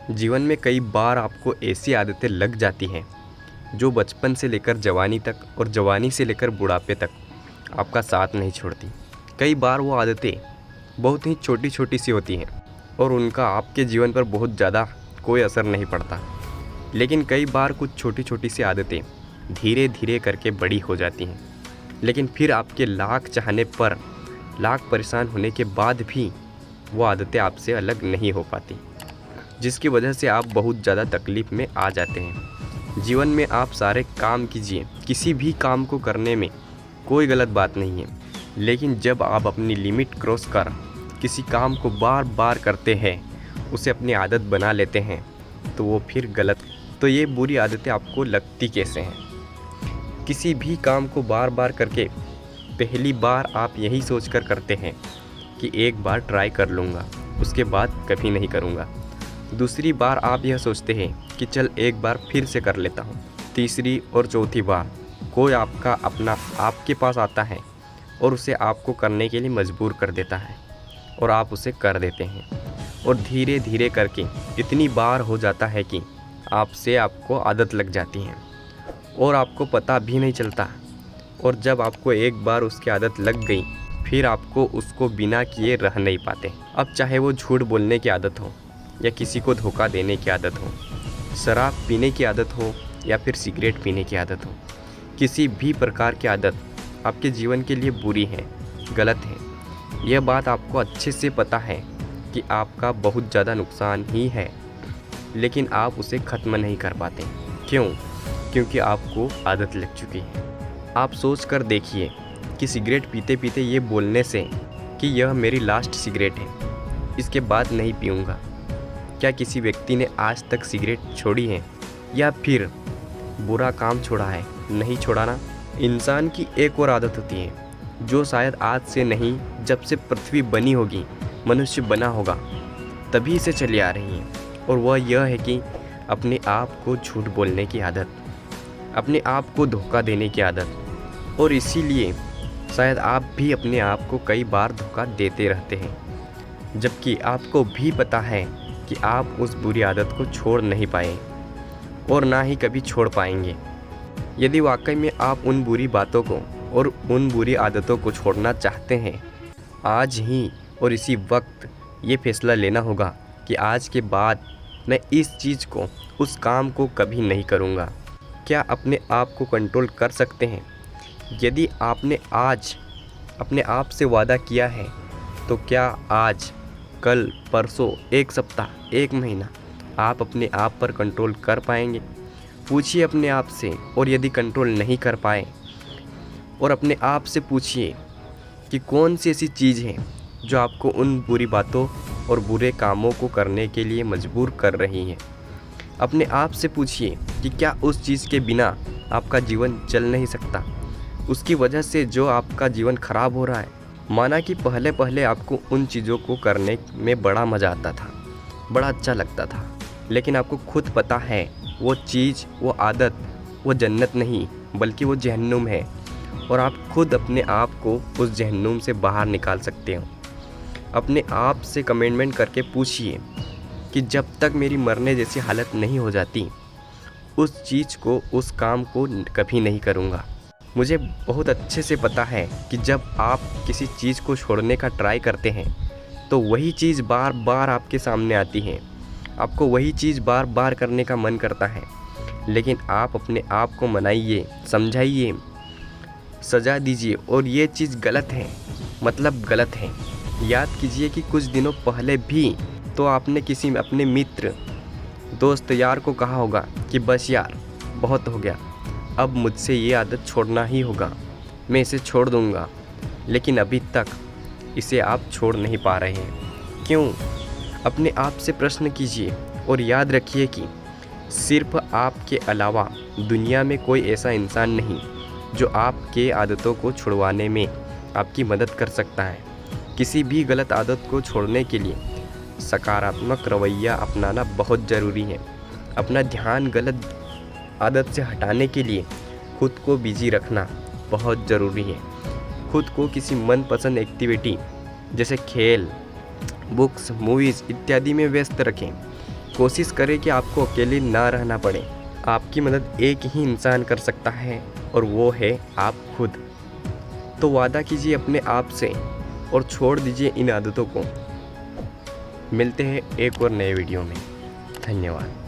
जीवन में कई बार आपको ऐसी आदतें लग जाती हैं जो बचपन से लेकर जवानी तक और जवानी से लेकर बुढ़ापे तक आपका साथ नहीं छोड़ती। कई बार वो आदतें बहुत ही छोटी छोटी सी होती हैं और उनका आपके जीवन पर बहुत ज़्यादा कोई असर नहीं पड़ता, लेकिन कई बार कुछ छोटी छोटी सी आदतें धीरे धीरे करके बड़ी हो जाती हैं, लेकिन फिर आपके लाख चाहने पर, लाख परेशान होने के बाद भी वो आदतें आपसे अलग नहीं हो पाती, जिसकी वजह से आप बहुत ज़्यादा तकलीफ़ में आ जाते हैं। जीवन में आप सारे काम कीजिए, किसी भी काम को करने में कोई गलत बात नहीं है, लेकिन जब आप अपनी लिमिट क्रॉस कर किसी काम को बार बार करते हैं, उसे अपनी आदत बना लेते हैं, तो वो फिर गलत। तो ये बुरी आदतें आपको लगती कैसे हैं? किसी भी काम को बार बार करके पहली बार आप यही सोचकर करते हैं कि एक बार ट्राई कर लूँगा, उसके बाद कभी नहीं करूँगा। दूसरी बार आप यह सोचते हैं कि चल एक बार फिर से कर लेता हूँ। तीसरी और चौथी बार कोई आपका अपना आपके पास आता है और उसे आपको करने के लिए मजबूर कर देता है और आप उसे कर देते हैं, और धीरे धीरे करके इतनी बार हो जाता है कि आपसे आपको आदत लग जाती है और आपको पता भी नहीं चलता। और जब आपको एक बार उसकी आदत लग गई, फिर आपको उसको बिना किए रह नहीं पाते। अब चाहे वो झूठ बोलने की आदत हो या किसी को धोखा देने की आदत हो, शराब पीने की आदत हो या फिर सिगरेट पीने की आदत हो, किसी भी प्रकार की आदत आपके जीवन के लिए बुरी है, गलत है। यह बात आपको अच्छे से पता है कि आपका बहुत ज़्यादा नुकसान ही है, लेकिन आप उसे ख़त्म नहीं कर पाते। क्यों? क्योंकि आपको आदत लग चुकी है। आप सोच कर देखिए कि सिगरेट पीते पीते ये बोलने से कि यह मेरी लास्ट सिगरेट है, इसके बाद नहीं पीऊँगा, क्या किसी व्यक्ति ने आज तक सिगरेट छोड़ी है या फिर बुरा काम छोड़ा है? नहीं छोड़ा ना। इंसान की एक और आदत होती है जो शायद आज से नहीं, जब से पृथ्वी बनी होगी, मनुष्य बना होगा, तभी से चली आ रही है, और वह यह है कि अपने आप को झूठ बोलने की आदत, अपने आप को धोखा देने की आदत। और इसीलिए शायद आप भी अपने आप को कई बार धोखा देते रहते हैं, जबकि आपको भी पता है कि आप उस बुरी आदत को छोड़ नहीं पाए और ना ही कभी छोड़ पाएंगे। यदि वाकई में आप उन बुरी बातों को और उन बुरी आदतों को छोड़ना चाहते हैं, आज ही और इसी वक्त ये फैसला लेना होगा कि आज के बाद मैं इस चीज़ को, उस काम को कभी नहीं करूँगा। क्या अपने आप को कंट्रोल कर सकते हैं? यदि आपने आज अपने आप से वादा किया है, तो क्या आज, कल, परसों, एक सप्ताह, एक महीना आप अपने आप पर कंट्रोल कर पाएंगे? पूछिए अपने आप से। और यदि कंट्रोल नहीं कर पाए, और अपने आप से पूछिए कि कौन सी ऐसी चीज़ है जो आपको उन बुरी बातों और बुरे कामों को करने के लिए मजबूर कर रही है। अपने आप से पूछिए कि क्या उस चीज़ के बिना आपका जीवन चल नहीं सकता, उसकी वजह से जो आपका जीवन खराब हो रहा है। माना कि पहले पहले आपको उन चीज़ों को करने में बड़ा मज़ा आता था, बड़ा अच्छा लगता था, लेकिन आपको खुद पता है वो चीज़, वो आदत, वो जन्नत नहीं बल्कि वो जहन्नुम है, और आप खुद अपने आप को उस जहन्नुम से बाहर निकाल सकते हो। अपने आप से कमेंटमेंट करके पूछिए कि जब तक मेरी मरने जैसी हालत नहीं हो जाती, उस चीज़ को, उस काम को कभी नहीं करूँगा। मुझे बहुत अच्छे से पता है कि जब आप किसी चीज़ को छोड़ने का ट्राई करते हैं, तो वही चीज़ बार बार आपके सामने आती है, आपको वही चीज़ बार बार करने का मन करता है, लेकिन आप अपने आप को मनाइए, समझाइए, सजा दीजिए और ये चीज़ गलत है, मतलब गलत है। याद कीजिए कि कुछ दिनों पहले भी तो आपने किसी अपने मित्र, दोस्त, यार को कहा होगा कि बस यार बहुत हो गया, अब मुझसे ये आदत छोड़ना ही होगा, मैं इसे छोड़ दूंगा, लेकिन अभी तक इसे आप छोड़ नहीं पा रहे हैं। क्यों? अपने आप से प्रश्न कीजिए और याद रखिए कि सिर्फ आपके अलावा दुनिया में कोई ऐसा इंसान नहीं जो आपके आदतों को छुड़वाने में आपकी मदद कर सकता है। किसी भी गलत आदत को छोड़ने के लिए सकारात्मक रवैया अपनाना बहुत ज़रूरी है। अपना ध्यान गलत आदत से हटाने के लिए खुद को बिजी रखना बहुत ज़रूरी है। खुद को किसी मनपसंद एक्टिविटी जैसे खेल, बुक्स, मूवीज़ इत्यादि में व्यस्त रखें। कोशिश करें कि आपको अकेले ना रहना पड़े। आपकी मदद एक ही इंसान कर सकता है और वो है आप खुद। तो वादा कीजिए अपने आप से और छोड़ दीजिए इन आदतों को। मिलते हैं एक और नए वीडियो में। धन्यवाद।